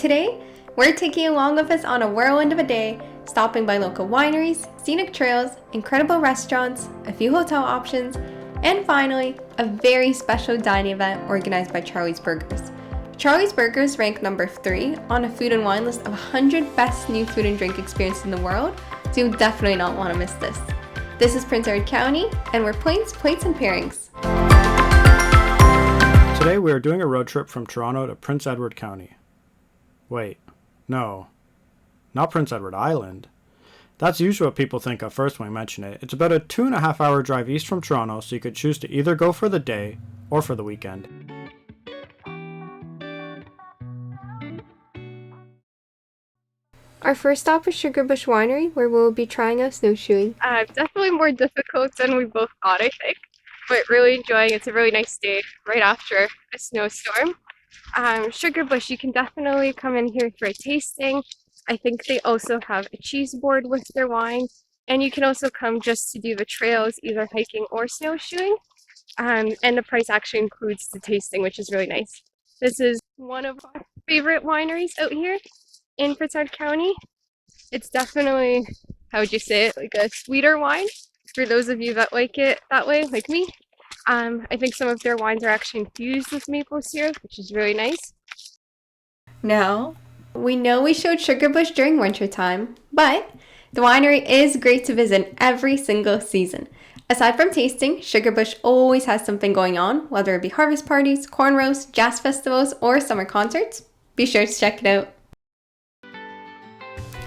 Today, we're taking you along with us on a whirlwind of a day, stopping by local wineries, scenic trails, incredible restaurants, a few hotel options, and finally, a very special dining event organized by Charlie's Burgers. Charlie's Burgers ranked number 3 on a food and wine list of 100 best new food and drink experiences in the world, so you'll definitely not want to miss this. This is Prince Edward County, and we're Planes, Plates, and Pairings. Today we are doing a road trip from Toronto to Prince Edward County. Wait, no, not Prince Edward Island. That's usually what people think of first when we mention it. It's about a 2.5 hour drive east from Toronto, so you could choose to either go for the day or for the weekend. Our first stop is Sugarbush Winery, where we'll be trying out snowshoeing. Definitely more difficult than we both thought, I think, but really enjoying it. It's a really nice day right after a snowstorm. Sugarbush, you can definitely come in here for a tasting. I think they also have a cheese board with their wine, and you can also come just to do the trails, either hiking or snowshoeing. And the price actually includes the tasting, which is really nice. This is one of our favorite wineries out here in Prince Edward County. It's definitely, how would you say it, like a sweeter wine for those of you that like it that way, like me. I think some of their wines are actually infused with maple syrup, which is really nice. Now, we know we showed Sugarbush during winter time, but the winery is great to visit every single season. Aside from tasting, Sugarbush always has something going on, whether it be harvest parties, corn roasts, jazz festivals, or summer concerts. Be sure to check it out.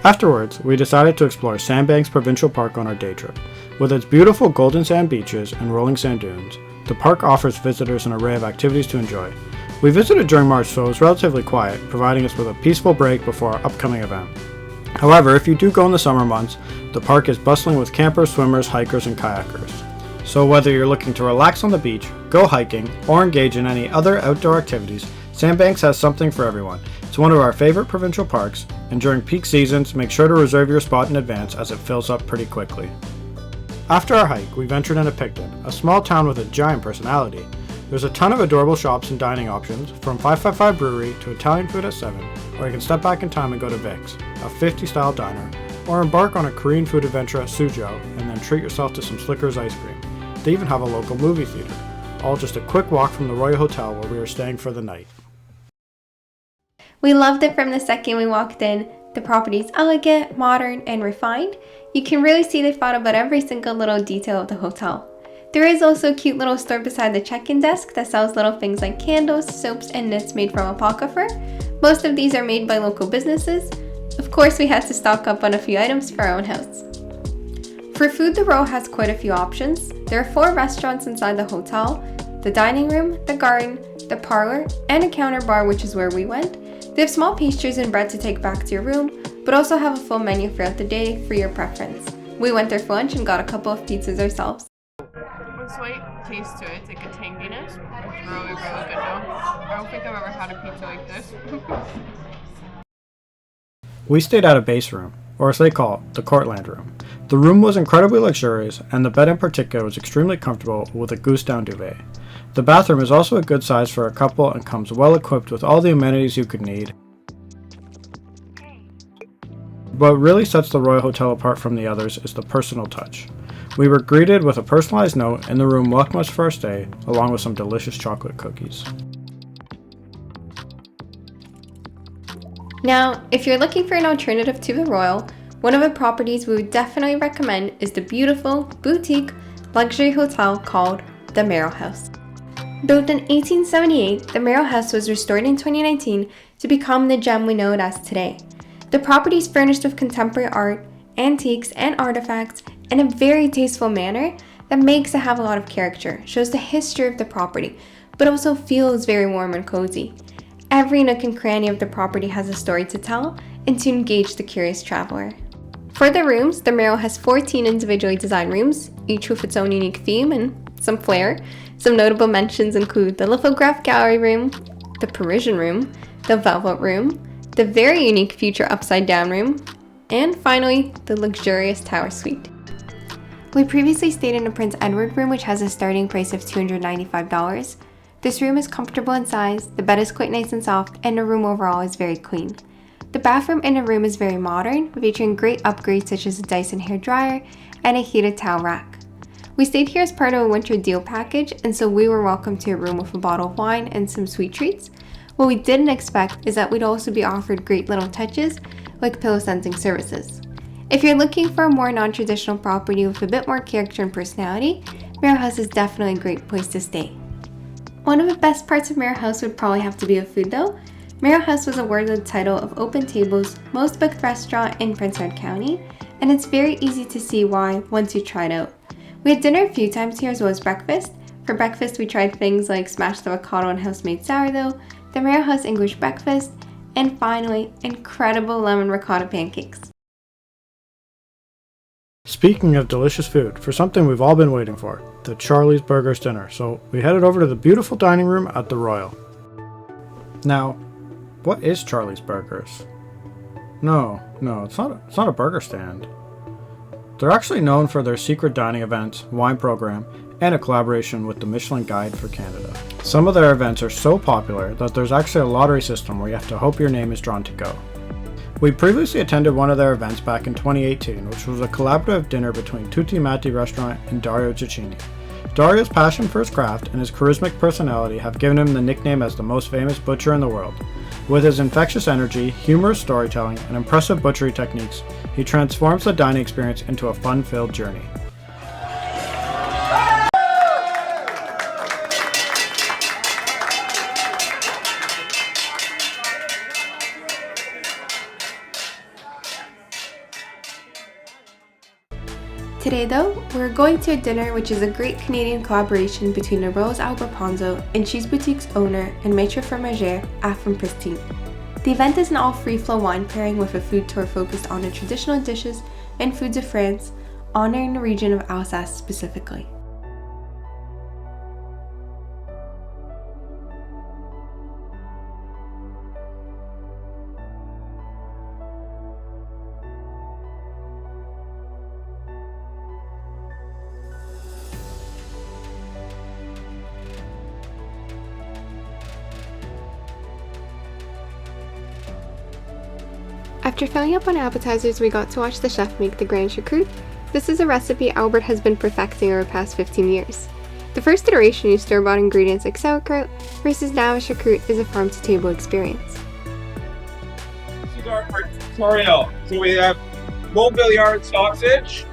Afterwards, we decided to explore Sandbanks Provincial Park on our day trip. With its beautiful golden sand beaches and rolling sand dunes, the park offers visitors an array of activities to enjoy. We visited during March, so it was relatively quiet, providing us with a peaceful break before our upcoming event. However, if you do go in the summer months, the park is bustling with campers, swimmers, hikers, and kayakers. So whether you're looking to relax on the beach, go hiking, or engage in any other outdoor activities, Sandbanks has something for everyone. It's one of our favorite provincial parks, and during peak seasons, make sure to reserve your spot in advance as it fills up pretty quickly. After our hike, we ventured into Picton, a small town with a giant personality. There's a ton of adorable shops and dining options, from 555 Brewery to Italian food at 7, or you can step back in time and go to Vic's, a 50-style diner, or embark on a Korean food adventure at Suzhou and then treat yourself to some Slickers ice cream. They even have a local movie theater, all just a quick walk from the Royal Hotel where we were staying for the night. We loved it from the second we walked in. The property is elegant, modern, and refined. You can really see they thought about every single little detail of the hotel. There is also a cute little store beside the check-in desk that sells little things like candles, soaps, and knits made from apocrypha. Most of these are made by local businesses. Of course, we had to stock up on a few items for our own house. For food, the Row has quite a few options. There are 4 restaurants inside the hotel: the dining room, the garden, the parlor, and a counter bar, which is where we went. They have small pastries and bread to take back to your room, but also have a full menu throughout the day for your preference. We went there for lunch and got a couple of pizzas ourselves. A slight taste to it, it's like a tanginess. It's really, really good though. I don't think I've ever had a pizza like this. We stayed at a base room, or as they call it, the Courtland room. The room was incredibly luxurious, and the bed in particular was extremely comfortable with a goose-down duvet. The bathroom is also a good size for a couple and comes well equipped with all the amenities you could need. What really sets the Royal Hotel apart from the others is the personal touch. We were greeted with a personalized note in the room welcome us for our stay, along with some delicious chocolate cookies. Now, if you're looking for an alternative to the Royal, one of the properties we would definitely recommend is the beautiful, boutique, luxury hotel called the Merrill House. Built in 1878, the Merrill House was restored in 2019 to become the gem we know it as today. The property is furnished with contemporary art, antiques, and artifacts in a very tasteful manner that makes it have a lot of character, shows the history of the property, but also feels very warm and cozy. Every nook and cranny of the property has a story to tell and to engage the curious traveler. For the rooms, the Merrill has 14 individually designed rooms, each with its own unique theme and some flair. Some notable mentions include the Lithograph Gallery Room, the Parisian Room, the Velvet Room, the very unique Future Upside Down Room, and finally, the luxurious Tower Suite. We previously stayed in the Prince Edward Room, which has a starting price of $295. This room is comfortable in size, the bed is quite nice and soft, and the room overall is very clean. The bathroom in the room is very modern, featuring great upgrades such as a Dyson hairdryer and a heated towel rack. We stayed here as part of a winter deal package, and so we were welcomed to a room with a bottle of wine and some sweet treats. What we didn't expect is that we'd also be offered great little touches like pillow sensing services. If you're looking for a more non-traditional property with a bit more character and personality, Merrill House is definitely a great place to stay. One of the best parts of Merrill House would probably have to be the food though. Merrill House was awarded the title of Open Table's most booked restaurant in Prince Edward County, and it's very easy to see why once you try it out. We had dinner a few times here as well as breakfast. For breakfast we tried things like smashed avocado and house-made sourdough, the Merrill House English breakfast, and finally, incredible lemon ricotta pancakes. Speaking of delicious food, for something we've all been waiting for, the Charlie's Burgers dinner, so we headed over to the beautiful dining room at the Royal. Now, what is Charlie's Burgers? No, it's not a burger stand. They're actually known for their secret dining events, wine program, and a collaboration with the Michelin Guide for Canada. Some of their events are so popular that there's actually a lottery system where you have to hope your name is drawn to go. We previously attended one of their events back in 2018, which was a collaborative dinner between Tutti Matti Restaurant and Dario Cecchini. Dario's passion for his craft and his charismatic personality have given him the nickname as the most famous butcher in the world. With his infectious energy, humorous storytelling, and impressive butchery techniques, he transforms the dining experience into a fun-filled journey. Today though, we're going to a dinner which is a great Canadian collaboration between the Rose Albert Ponzo and Cheese Boutique's owner and maître fromagère, Afram Pristine. The event is an all free-flow wine pairing with a food tour focused on the traditional dishes and foods of France, honoring the region of Alsace specifically. After filling up on appetizers, we got to watch the chef make the grand charcuterie. This is a recipe Albert has been perfecting over the past 15 years. The first iteration used store-bought ingredients like sauerkraut, versus now a charcuterie is a farm-to-table experience. This is our tutorial. So we have Montbéliard sausage,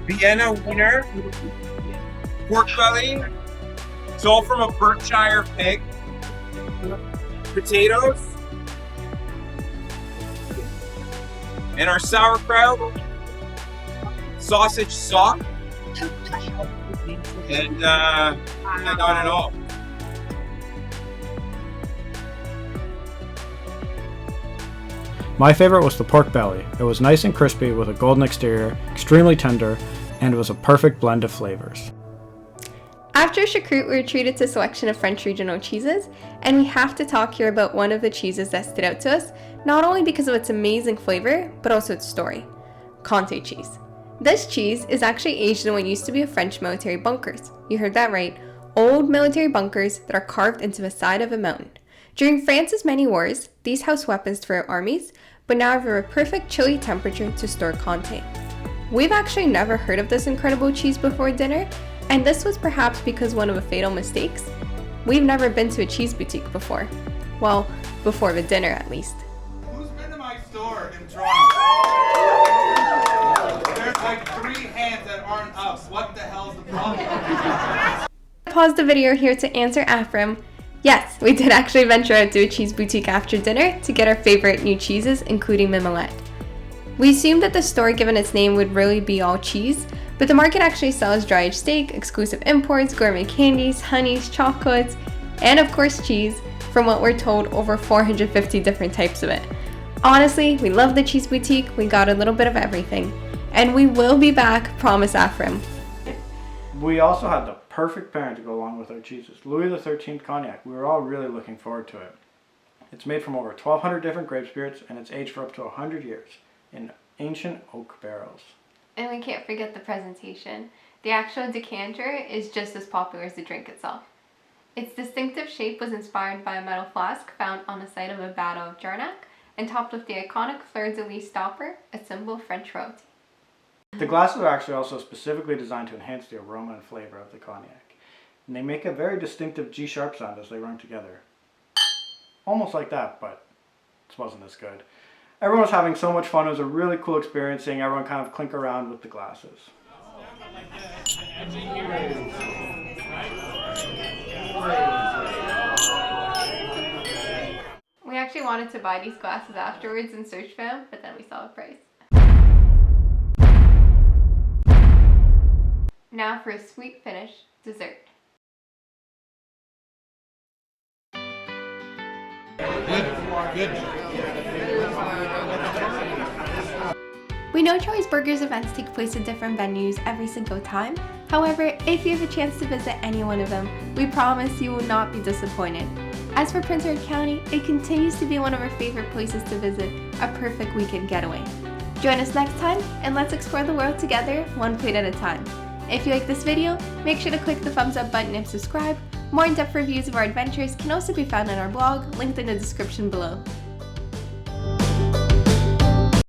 Vienna wiener, pork belly, it's all from a Berkshire pig, potatoes, and our sauerkraut, sausage sock, and I got it all. My favorite was the pork belly. It was nice and crispy with a golden exterior, extremely tender, and it was a perfect blend of flavors. After charcuterie, we were treated to a selection of French regional cheeses, and we have to talk here about one of the cheeses that stood out to us, not only because of its amazing flavor, but also its story. Comté cheese. This cheese is actually aged in what used to be a French military bunkers. You heard that right, old military bunkers that are carved into the side of a mountain. During France's many wars, these housed weapons for armies, but now have a perfect chilly temperature to store Comté. We've actually never heard of this incredible cheese before dinner, and this was perhaps because one of the fatal mistakes. We've never been to a cheese boutique before. Well, before the dinner at least. Who's been to my store in Toronto? There's like 3 hands that aren't up. What the hell's the problem? Pause the video here to answer Afram. Yes, we did actually venture out to a cheese boutique after dinner to get our favorite new cheeses, including Mimolette. We assumed that the store, given its name, would really be all cheese, but the market actually sells dry-aged steak, exclusive imports, gourmet candies, honeys, chocolates, and of course cheese, from what we're told, over 450 different types of it. Honestly, we love the cheese boutique, we got a little bit of everything. And we will be back, promise Afram. We also had the perfect pairing to go along with our cheeses. Louis XIII cognac. We were all really looking forward to it. It's made from over 1,200 different grape spirits, and it's aged for up to 100 years in ancient oak barrels. And we can't forget the presentation. The actual decanter is just as popular as the drink itself. Its distinctive shape was inspired by a metal flask found on the site of the Battle of Jarnac and topped with the iconic fleur-de-lis stopper, a symbol of French royalty. The glasses are actually also specifically designed to enhance the aroma and flavor of the cognac. And they make a very distinctive G-sharp sound as they run together. Almost like that, but this wasn't as good. Everyone was having so much fun. It was a really cool experience seeing everyone kind of clink around with the glasses. We actually wanted to buy these glasses afterwards and search for them, but then we saw the price. Now for a sweet finish, dessert. We know Charlie's Burgers events take place at different venues every single time. However, if you have a chance to visit any one of them, we promise you will not be disappointed. As for Prince Edward County, it continues to be one of our favorite places to visit, a perfect weekend getaway. Join us next time, and let's explore the world together, one plate at a time. If you like this video, make sure to click the thumbs up button and subscribe. More in-depth reviews of our adventures can also be found on our blog, linked in the description below.